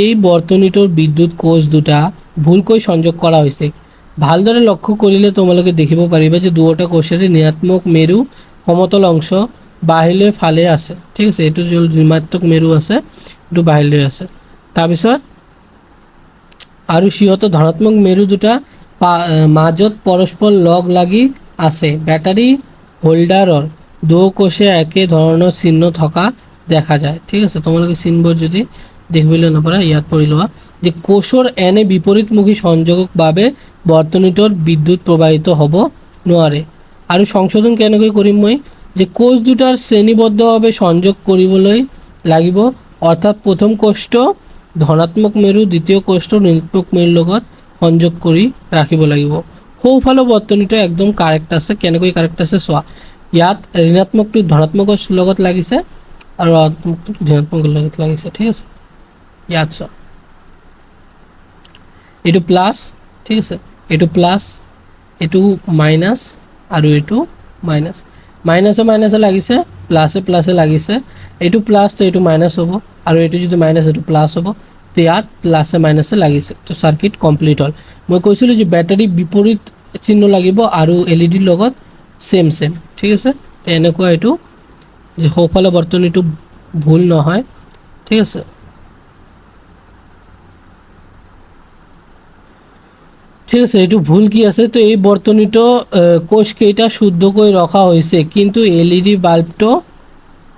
এই বৰ্তনীটোৰ বিদ্যুৎ কোষ দুটা ভুলকৈ সংযোগ কৰা হৈছে ভালদৰে লক্ষ্য কৰিলে তোমালোকে দেখিব পাৰিবা যে দুটা কোষৰ ঋণাত্মক মেৰু সমতল অংশ বাহিৰলৈ ফালে আছে ঠিক আছে এটো যে ঋণাত্মক মেৰু আছে এটো বাহিৰলৈ আছে তাৰ পিছত আৰু সিহত ধনাত্মক মেৰু দুটা মাজত পৰস্পৰ লগ লাগি আছে ব্যাটাৰী হোল্ডাৰৰ দুও কোষে একে ধৰণৰ চিহ্ন থকা দেখা যায় ঠিক আছে তোমালোকে চিহ্নবোৰ যদি দেখিবলৈ নপাৰা ইয়াত পঢ়ি লোৱা যে কোষৰ এনে বিপৰীতমুখী সংযোগৰ বাবে বৰ্তনীটোৰ বিদ্যুৎ প্ৰবাহিত হ'ব নোৱাৰে আৰু সংশোধন কেনেকৈ কৰিম মই যে কোষ দুটাৰ শ্ৰেণীবদ্ধভাৱে সংযোগ কৰিবলৈ লাগিব অৰ্থাৎ প্ৰথম কোষটো ধনাত্মক মেৰু দ্বিতীয় কোষটো ঋণাত্মক মেৰুৰ লগত সংযোগ কৰি ৰাখিব লাগিব সোঁফালৰ বৰ্তনীটো একদম কাৰেক্ট আছে কেনেকৈ কাৰেক্ট আছে চোৱা ইয়াত ঋণাত্মকটো ধনাত্মকৰ লগত লাগিছে আৰু ঋণাত্মকৰ লগত লাগিছে ঠিক আছে ইয়াত চোৱা এটো প্লাস ঠিক আছে এটো প্লাস এটো মাইনাস আৰু এটো মাইনাস মাইনাসে লাগিছে প্লাসে লাগিছে এটো প্লাস তো এটো মাইনাস হ'ব আৰু এটো যদি মাইনাস এটো প্লাস হ'ব তো ইয়াত প্লাসে মাইনাসে লাগিছে তো সার্কিট কমপ্লিট হল মই কৈছিলো যে ব্যাটাৰী বিপৰীত চিহ্ন লাগিব আৰু LED লগত সেম সেম ঠিক আছে। তো এনেকুৱা এইটো যে সোঁফালৰ বৰ্তনীটো ভুল নহয়, ঠিক আছে। ঠিক আছে, এইটো ভুল কি আছে, তো এই বৰ্তনীটো কোষকেইটা শুদ্ধকৈ ৰখা হৈছে কিন্তু LED বাল্বটো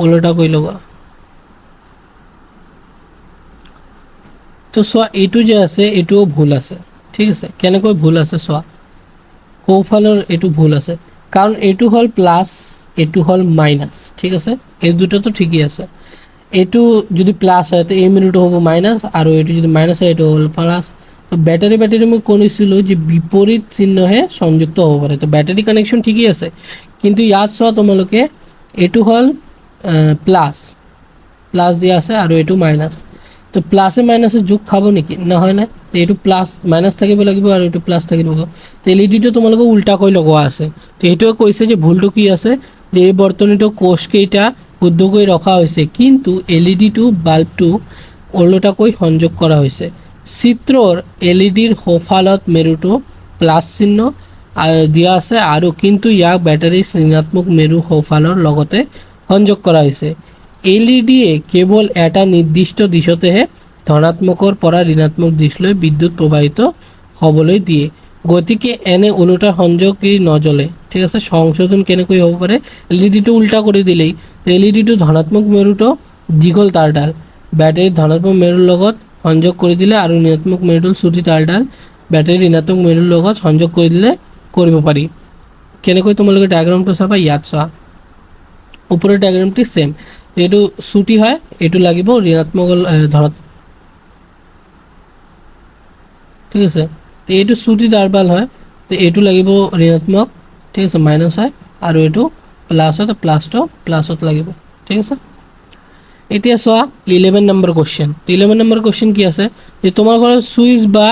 ওলোটাকৈ লগোৱা। তো চোৱা এইটো যে আছে এইটোও ভুল আছে, ঠিক আছে। কেনেকৈ ভুল আছে চোৱা, সোঁফালৰ এইটো ভুল আছে কাৰণ এইটো হ'ল প্লাছ, এইটো হ'ল মাইনাছ, ঠিক আছে। এই দুটাতো ঠিকই আছে। এইটো যদি প্লাছ হয় তো এই মিনিটটো হ'ব মাইনাছ, আৰু এইটো যদি মাইনাছ হয় এইটো হ'ল প্লাছ। তো বেটাৰী মই কৈছিলোঁ যে বিপৰীত চিহ্নহে সংযুক্ত হ'ব পাৰে। তো বেটাৰী কানেকশ্যন ঠিকই আছে, কিন্তু ইয়াত চোৱা তোমালোকে এইটো হ'ল প্লাছ, প্লাছ দিয়া আছে আৰু এইটো মাইনাছ। তো প্লাছে মাইনাছে যোগ খাব নেকি? নহয় নাই। তো এইটো প্লাছ মাইনাছ থাকিব লাগিব আৰু এইটো প্লাছ থাকিব। তো এলইডিটো তোমালোকে উল্টাকৈ লগোৱা আছে। তো সেইটোৱে কৈছে যে ভুলটো কি আছে, যে এই বৰ্তনীটো কোষকেইটা শুদ্ধকৈ ৰখা হৈছে কিন্তু এলইডিটো বাল্বটো ওলোটাকৈ সংযোগ কৰা হৈছে। চিত্ৰৰ এলইডিৰ সোঁফালত মেৰুটো প্লাছ চিহ্ন দিয়া আছে আৰু কিন্তু ইয়াক বেটাৰীৰ ঋণাত্মক মেৰু সোঁফালৰ লগতে সংযোগ কৰা হৈছে। এলইডিয়ে কেৱল এটা নিৰ্দিষ্ট দিশতেহে ধনাত্মকৰ পৰা ঋণাত্মক দিশলৈ বিদ্যুৎ প্ৰবাহিত হ'বলৈ দিয়ে, গতিকে এনে ওলোটা সংযোগই নজ্বলে, ঠিক আছে। সংশোধন কেনেকৈ হ'ব পাৰে, এলইডিটো উল্টা কৰি দিলেই। এলইডিটো ধনাত্মক মেৰুটো দীঘল তাঁৰডাল বেটাৰীৰ ধনাত্মক মেৰুৰ লগত সংযোগ কৰি দিলে আৰু ঋণাত্মক মেৰুটো চুটি তাঁৰডাল বেটাৰীৰ ঋণাত্মক মেৰুৰ লগত সংযোগ কৰি দিলে কৰিব পাৰি। কেনেকৈ তোমালোকে ডায়েগ্ৰামটো চাবা, ইয়াত চোৱা ওপৰৰ ডায়েগ্ৰামটি সেম। এইটো চুটি হয়, এইটো লাগিব ঋণাত্মক ধনাত্মক, ঠিক আছে। তো এইটো চুটি তাঁৰডাল হয়, তো এইটো লাগিব ঋণাত্মক, ঠিক আছে, মাইনাছ হয়, আৰু এইটো প্লাছ হয়, তো প্লাছটো প্লাছত লাগিব, ঠিক আছে। এতিয়া চোৱা 11 নম্বৰ কুৱেশ্যন। 11 নম্বৰ কুৱেশ্যন কি আছে, যে তোমাৰ ঘৰত চুইচ বা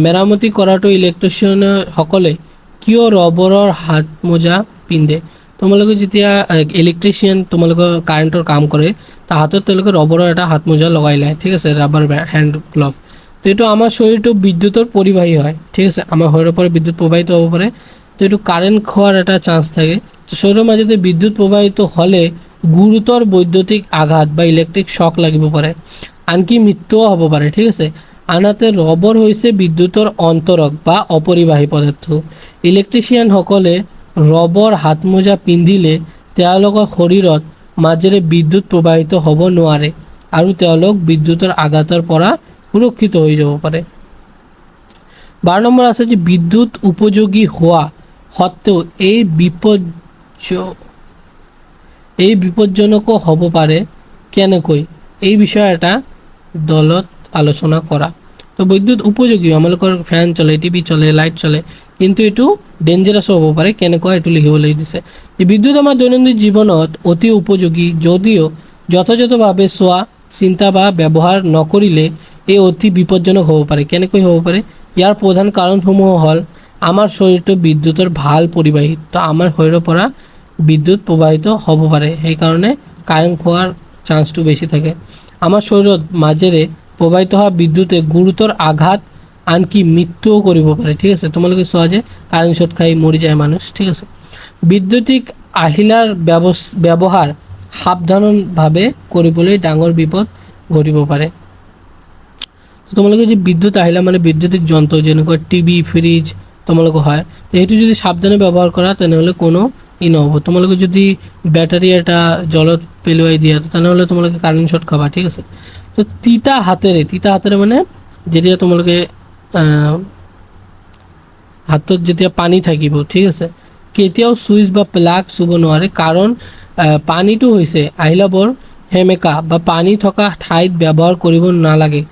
মেৰামতি কৰাটো ইলেক্ট্ৰিচিয়ানসকলে কিয় ৰবৰৰ হাত মোজা পিন্ধে? তোমালোকে যেতিয়া ইলেক্ট্ৰিচিয়ান তোমালোকৰ কাৰেণ্টৰ কাম কৰে, তাৰ হাতত তেওঁলোকে ৰবৰৰ এটা হাত মোজা লগাই লয়, ঠিক আছে, ৰাবাৰ হেণ্ড গ্লভ। তো এইটো আমাৰ শৰীৰটো বিদ্যুতৰ পৰিবাহী হয়, ঠিক আছে, আমাৰ শৰীৰৰ পৰা বিদ্যুৎ প্ৰবাহিত হ'ব পাৰে। তো এইটো কাৰেণ্ট খোৱাৰ এটা চান্স থাকে। তো শৰীৰৰ মাজতে বিদ্যুৎ প্ৰবাহিত হ'লে গুৰুতৰ বৈদ্যুতিক আঘাত বা ইলেক্ট্ৰিক শ্বক লাগিব পাৰে, আনকি মৃত্যুও হ'ব পাৰে, ঠিক আছে। আনহাতে ৰবৰ হৈছে বিদ্যুতৰ অন্তৰক বা অপৰিবাহী পদাৰ্থ। ইলেক্ট্ৰিচিয়ানসকলে ৰবৰ হাতমোজা পিন্ধিলে তেওঁলোকৰ শৰীৰত মাজেৰে বিদ্যুৎ প্ৰবাহিত হ'ব নোৱাৰে আৰু তেওঁলোক বিদ্যুতৰ আঘাতৰ পৰা সুৰক্ষিত হৈ যাব পাৰে। 12 নম্বৰ আছে যে বিদ্যুৎ উপযোগী হোৱা সত্ত্বেও এই বিপদজনকো হ'ব পাৰে, কেনেকৈ? এই বিষয়ে এটা দলত আলোচনা কৰা। তো বিদ্যুৎ উপযোগী, আমালোকৰ ফেন চলে, টিভি চলে, লাইট চলে, কিন্তু এইটো ডেঞ্জাৰাছো হ'ব পাৰে, কেনেকুৱা এইটো লিখিবলৈ দিছে। বিদ্যুৎ আমাৰ দৈনন্দিন জীৱনত অতি উপযোগী, যদিও যথাযথভাৱে চোৱা চিন্তা বা ব্যৱহাৰ নকৰিলে এই অতি বিপদজনক হ'ব পাৰে। কেনেকৈ হ'ব পাৰে? ইয়াৰ প্ৰধান কাৰণসমূহ হ'ল আমাৰ শৰীৰটো বিদ্যুতৰ ভাল পৰিবাহী, তো আমাৰ শৰীৰৰ পৰা বিদ্যুৎ প্ৰবাহিত হ'ব পাৰে, সেইকাৰণে কাৰেণ্ট খোৱাৰ চান্সটো বেছি থাকে। আমাৰ শৰীৰত মাজেৰে প্ৰবাহিত হোৱা বিদ্যুতে গুৰুতৰ আঘাত আনকি মৃত্যুও কৰিব পাৰে, ঠিক আছে। তোমালোকে চোৱা যে কাৰেণ্ট শ্বৰ্ট খাই মৰি যায় মানুহ, ঠিক আছে। বৈদ্যুতিক আহিলাৰ ব্যৱহাৰ সাৱধানভাৱে কৰিবলৈ ডাঙৰ বিপদ ঘটিব পাৰে। তোমালোকে যে বিদ্যুৎ আহিলা মানে বৈদ্যুতিক যন্ত্ৰ যেনেকুৱা টিভি, ফ্ৰিজ তোমালোকৰ হয়, তো সেইটো যদি সাৱধানে ব্যৱহাৰ কৰা তেনেহ'লে কোনো নহ'ব। তোমালোকে যদি বেটাৰী এটা জলত পেলোৱাই দিয়া তেনেহ'লে তোমালোকে কাৰেণ্ট শ্বৰ্ট খাবা, ঠিক আছে। তো তিতা হাতেৰে মানে যেতিয়া তোমালোকে হাতত যেতিয়া পানী থাকিব, ঠিক আছে, কেতিয়াও চুইচ বা প্লাগ চুব নোৱাৰে, কাৰণ পানীটো হৈছে আহিলাবোৰ সেমেকা বা পানী থকা ঠাইত ব্যৱহাৰ কৰিব নালাগে,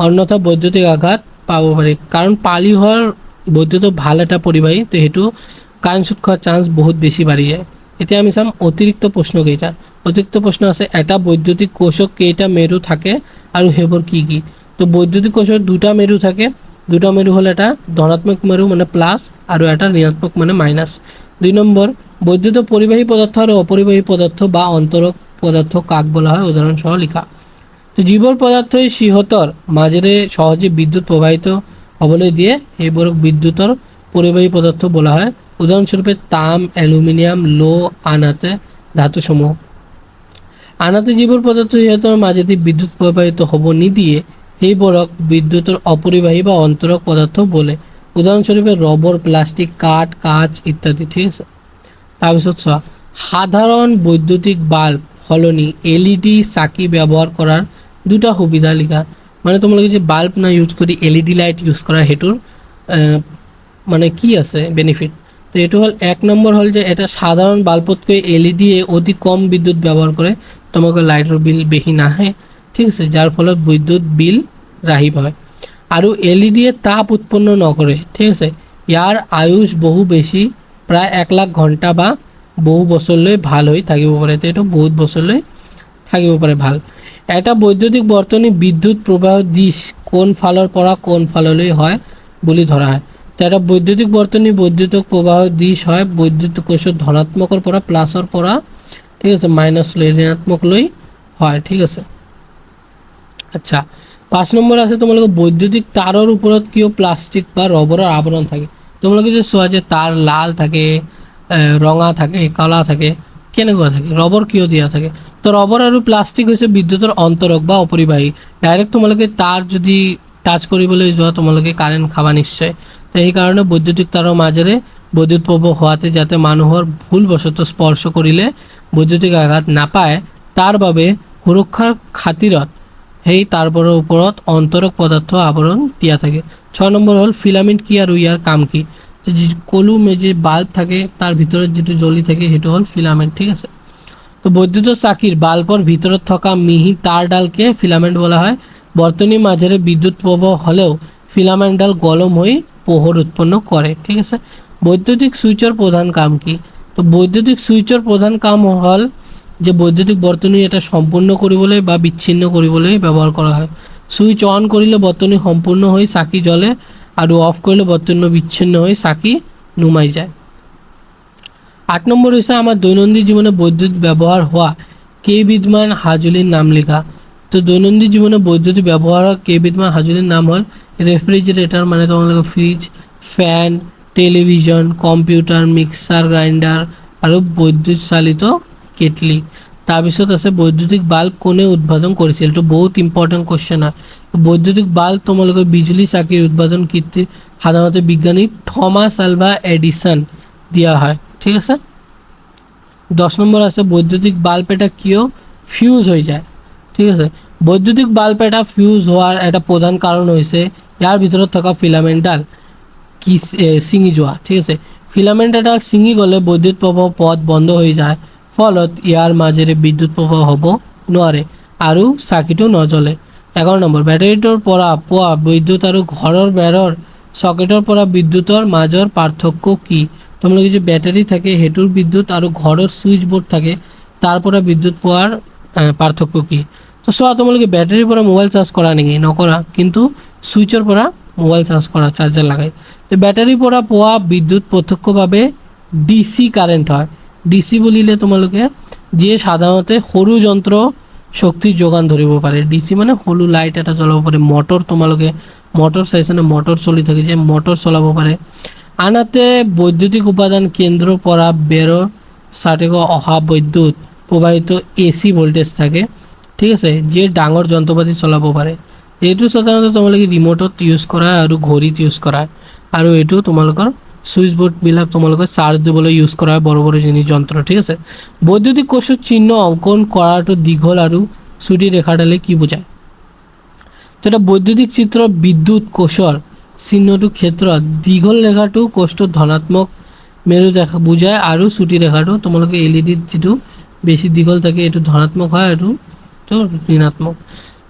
অন্যথা বৈদ্যুতিক আঘাত পাব পাৰি। কাৰণ পানী হোৱাৰ বৈদ্যুতিক ভাল এটা পৰিবাহী, তো সেইটো কাৰেণ্ট শ্বৰ্ট খোৱাৰ চান্স বহুত বেছি বাঢ়ি যায়। এতিয়া আমি চাম অতিৰিক্ত প্ৰশ্নকেইটা। অতিৰিক্ত প্ৰশ্ন আছে, এটা বৈদ্যুতিক কোষত কেইটা মেৰু থাকে আৰু সেইবোৰ কি কি? তো বৈদ্যুতিক কোষৰ দুটা মেৰু থাকে, দুটা মেৰু হ'ল এটা ধনাত্মক মেৰু মানে প্লাছ আৰু এটা ঋণাত্মক মানে মাইনাছ। 2 নম্বৰ, বৈদ্যুতিক পৰিবাহী পদাৰ্থ আৰু অপৰিবাহী পদাৰ্থ বা অন্তৰক পদাৰ্থ কাক বোলা হয়, উদাহৰণসহ লিখা। তো যিবোৰ পদাৰ্থই সিহঁতৰ মাজেৰে সহজে বিদ্যুৎ প্ৰবাহিত হ'বলৈ দিয়ে সেইবোৰক বিদ্যুতৰ পৰিবাহী পদাৰ্থ বোলা হয়। উদাহৰণস্বৰূপে তাম, এলুমিনিয়াম, লো, আনহাতে ধাতুসমূহ। আনহাতে যিবোৰ পদাৰ্থ সিহঁতৰ মাজেদি বিদ্যুৎ প্ৰবাহিত হ'ব নিদিয়ে সেইবোৰক বিদ্যুতৰ অপৰিবাহী বা অন্তৰক পদাৰ্থ বোলে। উদাহৰণস্বৰূপে ৰবৰ, প্লাষ্টিক, কাঁচ ইত্যাদি। ঠিক আছে, তাৰপিছত চোৱা, সাধাৰণ বৈদ্যুতিক বাল্ব সলনি LED চাকি ব্যৱহাৰ কৰাৰ দুটা সুবিধা লিখা। মানে তোমালোকে যে বাল্ব না ইউজ কৰি LED লাইট ইউজ কৰা সেইটোৰ মানে কি আছে বেনিফিট। তো এইটো হ'ল 1 নম্বৰ হ'ল যে এটা সাধাৰণ বাল্বতকৈ LED অতি কম বিদ্যুৎ ব্যৱহাৰ কৰে, তোমালোকৰ লাইটৰ বিল বেছি নাহে। ঠিক আছে, যাৰ ফলত বিদ্যুৎ বিল ৰাহি হয়। আৰু LED তাপ উৎপন্ন নকৰে। ঠিক আছে, ইয়াৰ আয়ুষ বহু বেছি, প্ৰায় 1 লাখ ঘণ্টা বা বহু বছৰলৈ ভাল হৈ থাকিব পাৰে। তো এইটো বহুত বছৰলৈ থাকিব পাৰে ভাল। এটা বৈদ্যুতিক বৰ্তনী বিদ্যুৎ প্ৰবাহ দিশ কোন ফালৰ পৰা কোন ফাললৈ হয় বুলি ধৰা হয়। তো এটা বৈদ্যুতিক বৰ্তনী বৈদ্যুতিক প্ৰবাহ দিশ হয় বৈদ্যুতিক কোষৰ ধনাত্মকৰ পৰা প্লাছৰ পৰা, ঠিক আছে, মাইনাছলৈ ঋণাত্মকলৈ হয়। ঠিক আছে, আচ্ছা 5 নম্বৰ আছে তোমালোকৰ বৈদ্যুতিক তাৰৰ ওপৰত কিয় প্লাষ্টিক বা ৰবৰৰ আৱৰণ থাকে। তোমালোকে যে চোৱা যে তাৰ লাল থাকে, ৰঙা থাকে, কলা থাকে, কেনেকুৱা থাকে, ৰবৰ কিয় দিয়া থাকে। তো ৰবৰ আৰু প্লাষ্টিক হৈছে বিদ্যুতৰ অন্তৰক বা অপৰিবাহী। ডাইৰেক্ট তোমালোকে তাৰ যদি টাচ কৰিবলৈ যোৱা তোমালোকে কাৰেণ্ট খাবা নিশ্চয়। তো সেইকাৰণে বৈদ্যুতিক তাৰৰ মাজেৰে বৈদ্যুৎ প্ৰবাহ হোৱাতে যাতে মানুহৰ ভুলবশতঃ স্পৰ্শ কৰিলে বৈদ্যুতিক আঘাত নাপায় তাৰ বাবে সুৰক্ষাৰ খাতিৰত সেই তাৰবোৰৰ ওপৰত অন্তৰক পদাৰ্থ আৱৰণ দিয়া থাকে। 6 নম্বৰ হ'ল ফিলামেন্ট কি আৰু ইয়াৰ কাম কি। তো ক'লো যে বাল্ব থাকে তাৰ ভিতৰত যিটো জ্বলি থাকে সেইটো হ'ল ফিলামেন্ট। ঠিক আছে, তো বৈদ্যুতিক চাকিৰ বাল্বৰ ভিতৰত থকা মিহি তাৰডালকে ফিলামেন্ট বলা হয়। বৰ্তনীৰ মাজেৰে বিদ্যুৎ প্ৰবাহ হ'লেও ফিলামেন্টডাল গৰম হৈ পোহৰ উৎপন্ন কৰে। ঠিক আছে, বৈদ্যুতিক সুইচৰ প্ৰধান কাম কি। তো বৈদ্যুতিক সুইচৰ প্ৰধান কাম হ'ল যে বৈদ্যুতিক বৰ্তনী এটা সম্পূৰ্ণ কৰিবলৈ বা বিচ্ছিন্ন কৰিবলৈ ব্যৱহাৰ কৰা হয়। সুইচ অন কৰিলে বৰ্তনী সম্পূৰ্ণ হৈ চাকি জ্বলে আৰু অফ কৰিলে বৰ্তনী বিচ্ছিন্ন হৈ চাকি নুমাই যায়। 8 নম্বৰ হৈছে আমাৰ দৈনন্দিন জীৱনে বৈদ্যুৎ ব্যৱহাৰ হোৱা কেইবিধমান সঁজুলিৰ নাম লিখা। তো দৈনন্দিন জীৱনে বৈদ্যুতিক ব্যৱহাৰ হোৱা কেইবিধমান সঁজুলিৰ নাম হ'ল ৰেফ্ৰিজাৰেটৰ, মানে তোমালোকৰ ফ্ৰিজ, ফেন, টেলিভিজন, কম্পিউটাৰ, মিক্সাৰ গ্ৰাইণ্ডাৰ আৰু বৈদ্যুৎ চালিত কেটলি। তাৰপিছত আছে বৈদ্যুতিক বাল্ব কোনে উদ্ভাৱন কৰিছিল। তো বহুত ইম্পৰ্টেণ্ট কুৱেশ্যন হয়। বৈদ্যুতিক বাল্ব তোমালোকৰ বিজুলী চাকিৰ উদ্ভাৱন কীৰ্তি সাধাৰণতে বিজ্ঞানী থমাস আলভা এডিসন দিয়া হয়। ঠিক আছে, 10 নম্বৰ আছে বৈদ্যুতিক বাল্ব এটা কিয় ফিউজ হৈ যায়। ঠিক আছে, বৈদ্যুতিক বাল্ব এটা ফিউজ হোৱাৰ এটা প্ৰধান কাৰণ হৈছে ইয়াৰ ভিতৰত থকা ফিলামেন্টডাল কি ছিঙি যোৱা। ঠিক আছে, ফিলামেন্ট এটা ছিঙি গ'লে বৈদ্যুৎ প্ৰবাহ পথ বন্ধ হৈ যায়, ফলত ইয়াৰ মাজেৰে বিদ্যুৎ প্ৰবাহ হ'ব নোৱাৰে আৰু চাকিটো নজ্বলে। 11 নম্বৰ বেটাৰীটোৰ পৰা পোৱা বিদ্যুৎ আৰু ঘৰৰ বেৰৰ সকেটৰ পৰা বিদ্যুতৰ মাজৰ পাৰ্থক্য কি। তোমালোকে যে বেটাৰী থাকে সেইটোৰ বিদ্যুৎ আৰু ঘৰৰ সুইচ বোৰ্ড থাকে তাৰ পৰা বিদ্যুৎ পোৱাৰ পাৰ্থক্য কি। তো চোৱা, তোমালোকে বেটাৰীৰ পৰা মোবাইল চাৰ্জ কৰা নেকি, নকৰা, কিন্তু সুইচৰ পৰা মোবাইল চাৰ্জ কৰা চাৰ্জাৰ লাগাই। তো বেটাৰীৰ পৰা পোৱা বিদ্যুৎ প্ৰত্যক্ষভাৱে DC কাৰেণ্ট হয়। DC বুলিলে তোমালোকে যিয়ে সাধাৰণতে সৰু যন্ত্ৰ শক্তি যোগান ধৰিব পাৰে। DC মানে সৰু লাইট এটা জ্বলাব পাৰে, মটৰ, তোমালোকে মটৰ চাইছানে, মটৰ চলি থাকে যে মটৰ চলাব পাৰে। আনহাতে বৈদ্যুতিক উপাদান কেন্দ্ৰৰ পৰা বেৰৰ চাৰ্টেক অহা বিদ্যুৎ প্ৰবাহিত AC ভোল্টেজ থাকে। ঠিক আছে, যিয়ে ডাঙৰ যন্ত্ৰপাতি চলাব পাৰে। এইটো সাধাৰণতে তোমালোকে ৰিমোটত ইউজ কৰা আৰু ঘড়ীত ইউজ কৰা, আৰু এইটো তোমালোকৰ সুইচ বোৰ্ডবিলাক তোমালোকে চাৰ্জ দিবলৈ ইউজ কৰা বড় বড় যন্ত্ৰ। ঠিক আছে, বৈদ্যুতিক কোষৰ চিহ্ন অংকন কৰাটো দীঘল আৰু চুটি ৰেখাডালে কি বোঝায়। তো এটা বৈদ্যুতিক চিত্ৰ বিদ্যুৎ কোষৰ চিহ্নটো ক্ষেত্ৰত দীঘল ৰেখাটো কোষটোৰ ধনাত্মক মেৰু দেখা বুঝায় আৰু চুটি ৰেখাটো তোমালোকে LED যেটো বেছি দীঘল থাকে এইটো ধনাত্মক হয় আৰু তো ঋণাত্মক।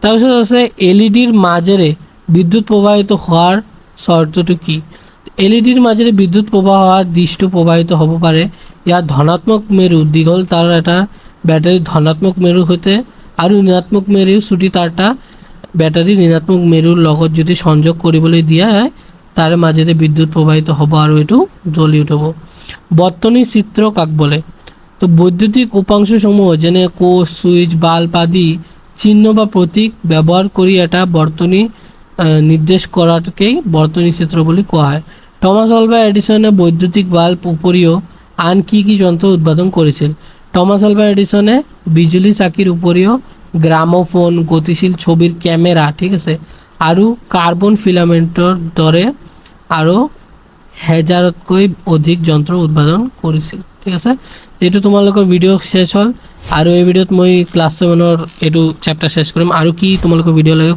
তাৰপিছত আছে LED মাজেৰে বিদ্যুৎ প্ৰবাহিত হোৱাৰ শৰ্তটো কি। LED মাজেৰে বিদ্যুৎ প্ৰবাহ হোৱাৰ দিশটো প্ৰবাহিত হ'ব পাৰে ইয়াৰ ধনাত্মক মেৰু দীঘল তাৰ এটা ব্যাটাৰি ধনাত্মক মেৰুৰ সৈতে আৰু ঋণাত্মক মেৰু চুটি তাৰটা ব্যাটাৰি ঋণাত্মক মেৰুৰ লগত যদি সংযোগ কৰিবলৈ দিয়া হয় তাৰ মাজেৰে বিদ্যুৎ প্ৰবাহিত হ'ব আৰু এটো জ্বলি উঠিব। বৰ্তনী চিত্ৰ কাক বলে। তো বৈদ্যুতিক উপাংশসমূহ যেনে কোষ, সুইচ, বাল্ব আদি চিহ্ন বা প্ৰতীক ব্যৱহাৰ কৰি এটা বৰ্তনী নিৰ্দেশ কৰাটোকেই বৰ্তনী চিত্ৰ বুলি কোৱা হয়। টমাস আলভা এডিসনে বৈদ্যুতিক বাল্ব উপৰিও আন কি কি যন্ত্ৰ উদ্ভাৱন কৰিছিল? টমাস আলভা এডিসনে বিজুলী চাকিৰ উপৰিও গ্ৰামোফোন, গতিশীল ছবিৰ কেমেৰা, ঠিক আছে, আৰু কাৰ্বন ফিলামেণ্টৰ দৰে আৰু হেজাৰতকৈ অধিক যন্ত্ৰ উদ্ভাৱন কৰিছিল। ঠিক আছে, এইটো তোমালোকৰ ভিডিঅ' শেষ হ'ল আৰু এই ভিডিঅ'ত মই ক্লাছ 7ৰ এইটো চেপ্টাৰ শেষ কৰিম। আৰু কি তোমালোকৰ ভিডিঅ' লাগে